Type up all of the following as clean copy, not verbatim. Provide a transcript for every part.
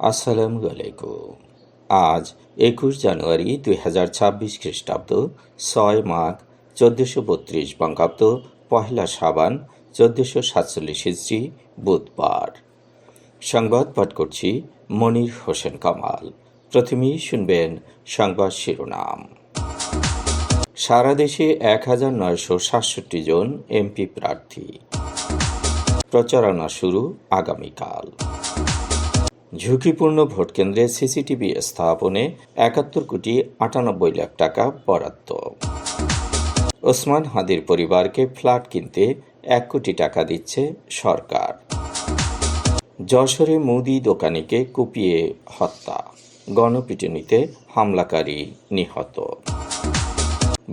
আসসালামু আলাইকুম। আজ 21 জানুয়ারি 2026 খ্রিস্টাব্দ, 6 মাঘ 1432 বঙ্গাব্দ, পহেলা সাবান 1447 হিজরি, বুধবার। সংবাদ পাঠ করছি মনির হোসেন কামাল। প্রথমেই শুনবেন সংবাদ শিরোনাম। সারা দেশে 1967 জন এমপি প্রার্থী। প্রচারণা শুরু আগামীকাল। ঝুঁকিপূর্ণ ভোটকেন্দ্রে সিসিটিভি স্থাপনে 71,98,00,000 টাকা বরাদ্দ। ওসমান হাদির পরিবারকে ফ্ল্যাট কিনতে 1 কোটি টাকা দিচ্ছে সরকার। যশোরে মুদি দোকানিকে কুপিয়ে হত্যা, গণপিটুনিতে হামলাকারী নিহত।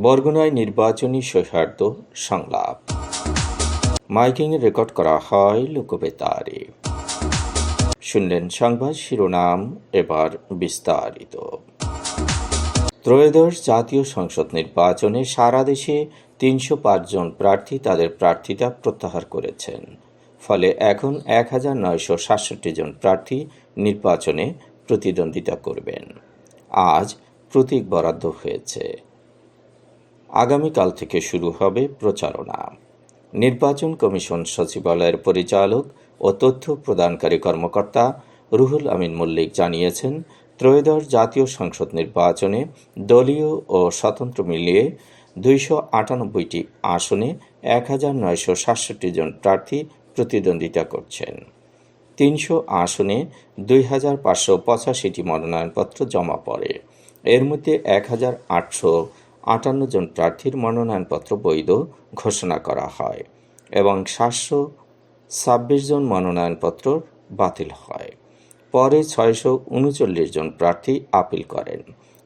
বরগুনায় নির্বাচনী সৌহার্দ্য সংলাপ। মাইকিংয়ে রেকর্ড করা হয় লোকবেতারে। শুনলেন সংবাদ শিরোনাম, এবার বিস্তারিত। ত্রয়োদশ জাতীয় সংসদ নির্বাচনে সারা দেশে 305 জন প্রার্থী তাদের প্রার্থিতা প্রত্যাহার করেছেন। ফলে এখন 1967 জন প্রার্থী নির্বাচনে প্রতিদ্বন্দ্বিতা করবেন। আজ প্রতীক বরাদ্দ হয়েছে। আগামীকাল থেকে শুরু হবে প্রচারণা। নির্বাচন কমিশন সচিবালয়ের পরিচালক ও তথ্য প্রদানকারী কর্মকর্তা রুহুল আমিন মল্লিক জানিয়েছেন, ত্রয়োদশ জাতীয় সংসদ নির্বাচনে দলীয় ও স্বতন্ত্র মিলিয়ে 298টি আসনে 1967 জন প্রার্থী প্রতিদ্বন্দ্বিতা করছেন। 300 আসনে 2,585টি মনোনয়নপত্র জমা পড়ে। এর মধ্যে 1,858 জন প্রার্থীর মনোনয়নপত্র বৈধ ঘোষণা করা হয় এবং 726 জন মনোনয়নপত্র বাতিল হয়। পরে 639 জন প্রার্থী আপিল করেন।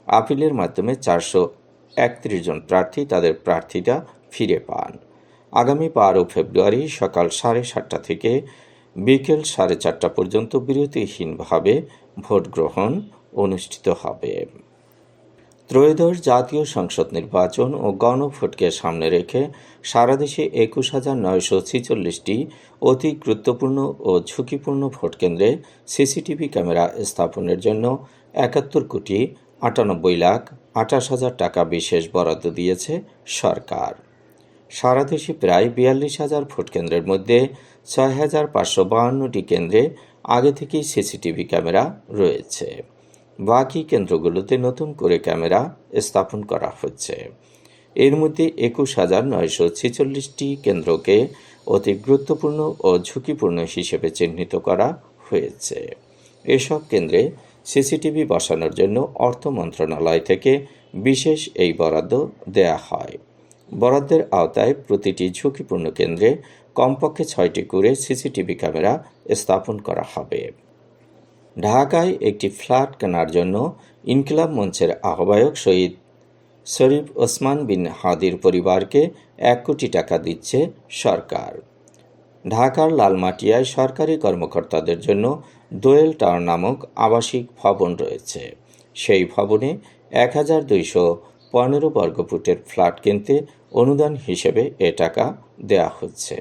আপিলের মাধ্যমে 431 জন প্রার্থী তাদের প্রার্থিতা ফিরে পান। আগামী 12 ফেব্রুয়ারি সকাল 7:30 থেকে বিকেল 4:30 পর্যন্ত বিরতিহীনভাবে ভোট গ্রহণ অনুষ্ঠিত হবে। ত্রয়োদশ জাতীয় সংসদ নির্বাচন ও গণভোটকে সামনে রেখে সারা দেশে 21,946টি অতি গুরুত্বপূর্ণ ও ঝুঁকিপূর্ণ ভোটকেন্দ্রে সিসিটিভি ক্যামেরা স্থাপনের জন্য 71,98,28,000 টাকা বিশেষ বরাদ্দ দিয়েছে সরকার। সারা দেশে প্রায় 42,000 ভোটকেন্দ্রের মধ্যে 6,552টি কেন্দ্রে আগে থেকেই সিসিটিভি ক্যামেরা রয়েছে। বাকি কেন্দ্রগুলোতে নতুন করে ক্যামেরা স্থাপন করা হচ্ছে। এর মধ্যে 21,946টি কেন্দ্রকে অতি গুরুত্বপূর্ণ ও ঝুঁকিপূর্ণ হিসেবে চিহ্নিত করা হয়েছে। এসব কেন্দ্রে সিসিটিভি বসানোর জন্য অর্থ মন্ত্রণালয় থেকে বিশেষ এই বরাদ্দ দেয়া হয়। বরাদ্দের আওতায় প্রতিটি ঝুঁকিপূর্ণ কেন্দ্রে কমপক্ষে 6টি করে সিসিটিভি ক্যামেরা স্থাপন করা হবে। ঢাকায় একটি ফ্ল্যাট কেনার জন্য ইনকিলাব মঞ্চের আহ্বায়ক শহীদ শরীফ ওসমান বিন হাদির পরিবারকে 1 কোটি টাকা দিচ্ছে সরকার। ঢাকার লালমাটিয়ায় সরকারি কর্মকর্তাদের জন্য দোয়েল টাওয়ার নামক আবাসিক ভবন রয়েছে। সেই ভবনে 1,215 বর্গফুটের ফ্ল্যাট কিনতে অনুদান হিসেবে এ টাকা দেয়া হচ্ছে।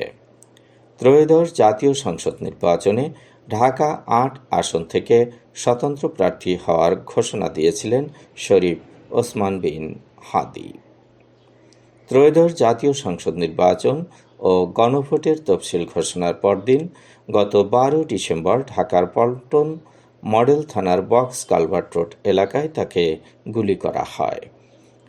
ত্রয়োদশ জাতীয় সংসদ নির্বাচনে ঢাকা 8 আসন থেকে স্বতন্ত্র প্রার্থী হওয়ার ঘোষণা দিয়েছিলেন শরীফ ওসমান বিন হাদি। ত্রয়োদশ জাতীয় সংসদ নির্বাচন ও গণভোটের তফসিল ঘোষণার পরদিন গত 12 ডিসেম্বর ঢাকার পল্টন মডেল থানার বক্স কালভার্ট রোড এলাকায় তাকে গুলি করা হয়।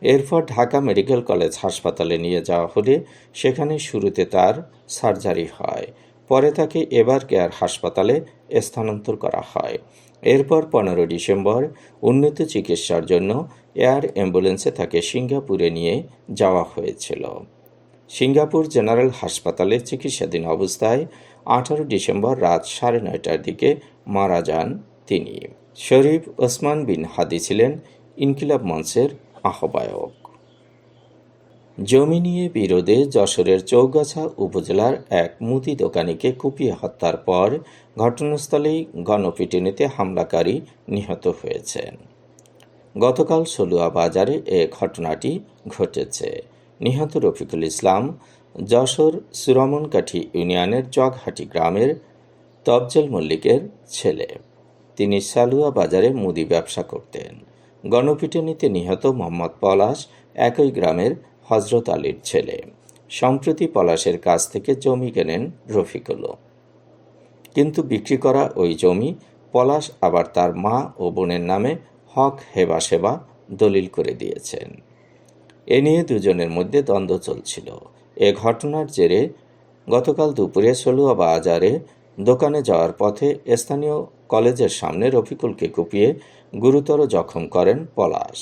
এরপর ঢাকা মেডিকেল কলেজ হাসপাতালে নিয়ে যাওয়া হলে সেখানে শুরুতে তার সার্জারি হয়। পরে তাকে এভার কেয়ার হাসপাতালে স্থানান্তর করা হয়। এরপর 15 ডিসেম্বর উন্নত চিকিৎসার জন্য এয়ার অ্যাম্বুলেন্সে তাকে সিঙ্গাপুরে নিয়ে যাওয়া হয়েছিল। সিঙ্গাপুর জেনারেল হাসপাতালে চিকিৎসাধীন অবস্থায় 18 ডিসেম্বর রাত 9:30টার দিকে মারা যান তিনি। শরীফ ওসমান বিন হাদি ছিলেন ইনকিলাব মঞ্চের আহ্বায়ক। জমি নিয়ে বিরোধে যশোরের চৌগাছা উপজেলার এক মুদি দোকানিকে কুপিয়ে হত্যার পর ঘটনাস্থলেই গণপিটুনিতে হামলাকারী নিহত হয়েছেন। গতকাল সলুয়া বাজারে এ ঘটনাটি ঘটেছে। নিহত রফিকুল ইসলাম যশোর সুরমনকাঠি ইউনিয়নের জগহাটি গ্রামের তফজল মল্লিকের ছেলে। তিনি সালুয়া বাজারে মুদি ব্যবসা করতেন। গণপিটুনিতে নিহত মোহাম্মদ পলাশ একই গ্রামের হজরত আলীর ছেলে। সম্প্রতি পলাশের কাছ থেকে জমি কেনেন রফিকুলও, কিন্তু বিক্রি করা ওই জমি পলাশ আবার তার মা ও বোনের নামে হক হেবা সেবা দলিল করে দিয়েছেন। এ নিয়ে দুজনের মধ্যে দ্বন্দ্ব চলছিল। এ ঘটনার জেরে গতকাল দুপুরে সলুয়া বাজারে দোকানে যাওয়ার পথে স্থানীয় কলেজের সামনে রফিকুলকে কুপিয়ে গুরুতর জখম করেন পলাশ।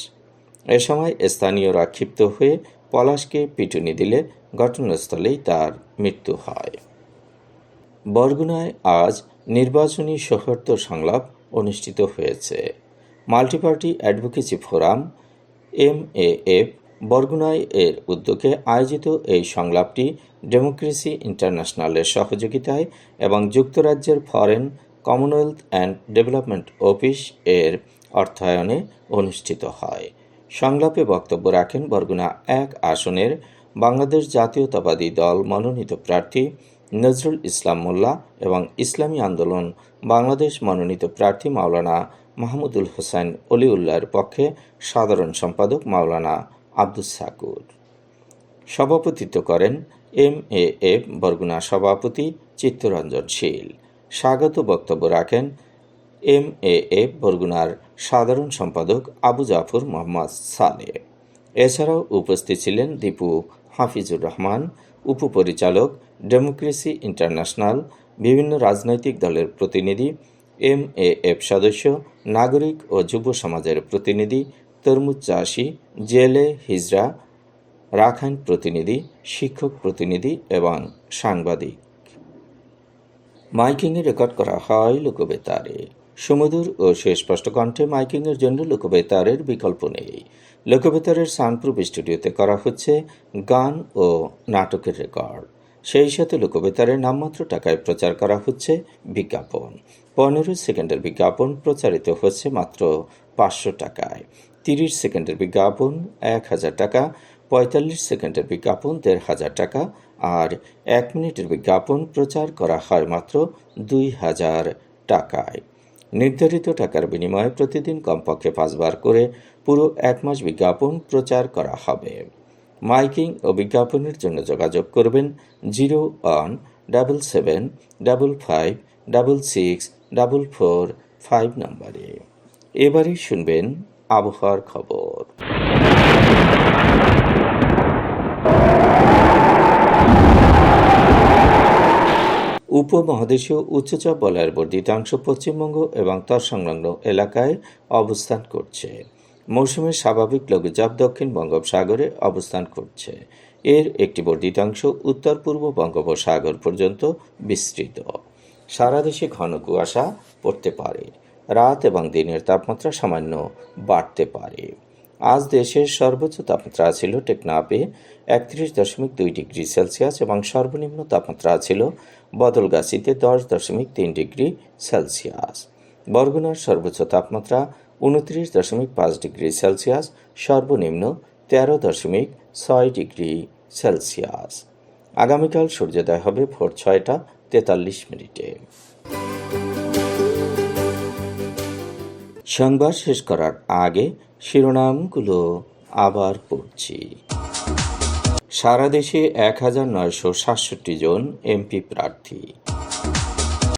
এ সময় স্থানীয়রা ক্ষিপ্ত হয়ে পলাশকে পিটুনি দিলে ঘটনাস্থলেই তার মৃত্যু হয়। বরগুনায় আজ নির্বাচনী সৌহার্দ্য সংলাপ অনুষ্ঠিত হয়েছে। মাল্টিপার্টি অ্যাডভোকেসি ফোরাম MAF বরগুনায় এর উদ্যোগে আয়োজিত এই সংলাপটি ডেমোক্রেসি ইন্টারন্যাশনালের সহযোগিতায় এবং যুক্তরাজ্যের foreign, Commonwealth and development office এর অর্থায়নে অনুষ্ঠিত হয়। সংলাপে বক্তব্য রাখেন বরগুনা 1 আসনের বাংলাদেশ জাতীয়তাবাদী দল মনোনীত প্রার্থী নজরুল ইসলাম মোল্লা এবং ইসলামী আন্দোলন বাংলাদেশ মনোনীত প্রার্থী মাওলানা মাহমুদুল হোসেন অলিউল্লাহর পক্ষে সাধারণ সম্পাদক মাওলানা আব্দুস সাকুর। সভাপতিত্ব করেন MAF বরগুনা সভাপতি চিত্তরঞ্জন শীল। স্বাগত বক্তব্য রাখেন MAF বরগুনার সাধারণ সম্পাদক আবু জাফর মোহাম্মদ সালে। এছাড়াও উপস্থিত ছিলেন দীপু হাফিজুর রহমান, উপপরিচালক ডেমোক্রেসি ইন্টারন্যাশনাল, বিভিন্ন রাজনৈতিক দলের প্রতিনিধি, MAF সদস্য, নাগরিক ও যুব সমাজের প্রতিনিধি, তরমুজ চাষি, জেলে হিজরা, রাখাইন প্রতিনিধি, শিক্ষক প্রতিনিধি এবং সাংবাদিক। মাইকিংয়ে রেকর্ড করা হয় লোকবেতারে। সুমধুর ও সুস্পষ্ট কণ্ঠে মাইকিংয়ের জন্য লোকবেতারের বিকল্প নেই। লোকবেতারের সাউন্ডপ্রুফ স্টুডিওতে করা হচ্ছে গান ও নাটকের রেকর্ড। সেই সাথে লোকবেতারের নামমাত্র টাকায় প্রচার করা হচ্ছে বিজ্ঞাপন। 15 সেকেন্ডের বিজ্ঞাপন প্রচারিত হচ্ছে মাত্র 500 টাকায়। 30 সেকেন্ডের বিজ্ঞাপন 1000 টাকা, 45 সেকেন্ডের বিজ্ঞাপন 1500 টাকা আর 1 মিনিটের বিজ্ঞাপন প্রচার করা হয় মাত্র 2000 টাকায়। নির্ধারিত টাকার বিনিময়ে প্রতিদিন কমপক্ষে 5 বার করে পুরো 1 মাস বিজ্ঞাপন প্রচার করা হবে। মাইকিং ও বিজ্ঞাপনের জন্য যোগাযোগ করবেন 017555664445 নম্বরে। এবারই শুনবেন আবহাওয়ার খবর। উপমহাদেশীয় উচ্চচাপ বলয়ের বর্ধিতাংশ পশ্চিমবঙ্গ এবং তৎসংলগ্ন এলাকায় অবস্থান করছে। মৌসুমের স্বাভাবিক লঘুচাপ দক্ষিণ বঙ্গোপসাগরে অবস্থান করছে। এর একটি বর্ধিতাংশ উত্তর পূর্ব বঙ্গোপসাগর পর্যন্ত বিস্তৃত। সারা দেশে ঘন কুয়াশা পড়তে পারে। রাত এবং দিনের তাপমাত্রা সামান্য বাড়তে পারে। আজ দেশের সর্বোচ্চ তাপমাত্রা ছিল টেকনাফে 31.2 ডিগ্রি সেলসিয়াস এবং সর্বনিম্ন তাপমাত্রা ছিল বদলগাছিতে 10.3 ডিগ্রি সেলসিয়াস। বরগুনার সর্বোচ্চ তাপমাত্রা 29.5 ডিগ্রি সেলসিয়াস, সর্বনিম্ন 13.6 ডিগ্রি সেলসিয়াস। আগামীকাল সূর্যোদয় হবে ভোর 6:43। সংবাদ শেষ করার আগে শিরোনামগুলো আবার পড়ছি। সারা দেশে 1967 জন এমপি প্রার্থী।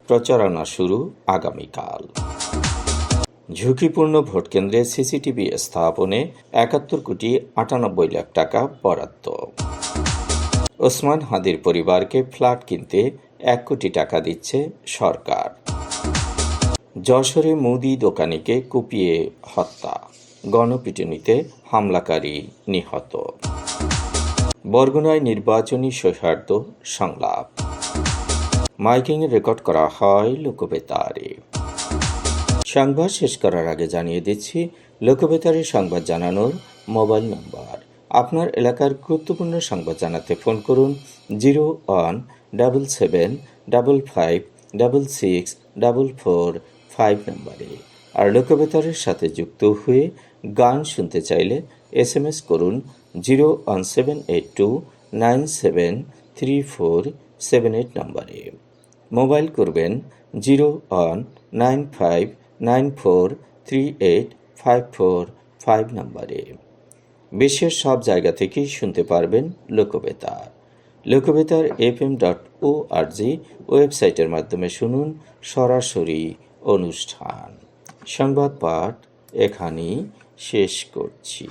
প্রচারণা শুরু আগামীকাল। ঝুঁকিপূর্ণ ভোটকেন্দ্রে সিসিটিভি স্থাপনে 71.98 লাখ টাকা বরাদ্দ। ওসমান হাদির পরিবারকে ফ্ল্যাট কিনতে 1 কোটি টাকা দিচ্ছে সরকার। যশোরে মুদি দোকানিকে কুপিয়ে হত্যা, গণপিটুনিতে হামলাকারী নিহত। বরগুনায় নির্বাচনী সৌহার্দ্য সংলাপ। মাইকিংয়ে রেকর্ড করা হয় লোকবেতারে। সংবাদ শেষ করার আগে জানিয়ে দিচ্ছি লোকবেতারে সংবাদ জানানোর মোবাইল নম্বর। আপনার এলাকার গুরুত্বপূর্ণ সংবাদ জানাতে ফোন করুন 017755664445 নম্বরে। আর লোকবেতারের সাথে যুক্ত হয়ে গান শুনতে চাইলে SMS করুন 01782973478 নম্বরে। মোবাইল করবেন 0195 943854 নম্বরে। বিশ্বের সব জায়গা থেকেই শুনতে পারবেন লোকবেতার। লোকবেতার FM.org ওয়েবসাইটের মাধ্যমে শুনুন সরাসরি অনুষ্ঠান। সংবাদ পাঠ এখানেই শেষ করছি।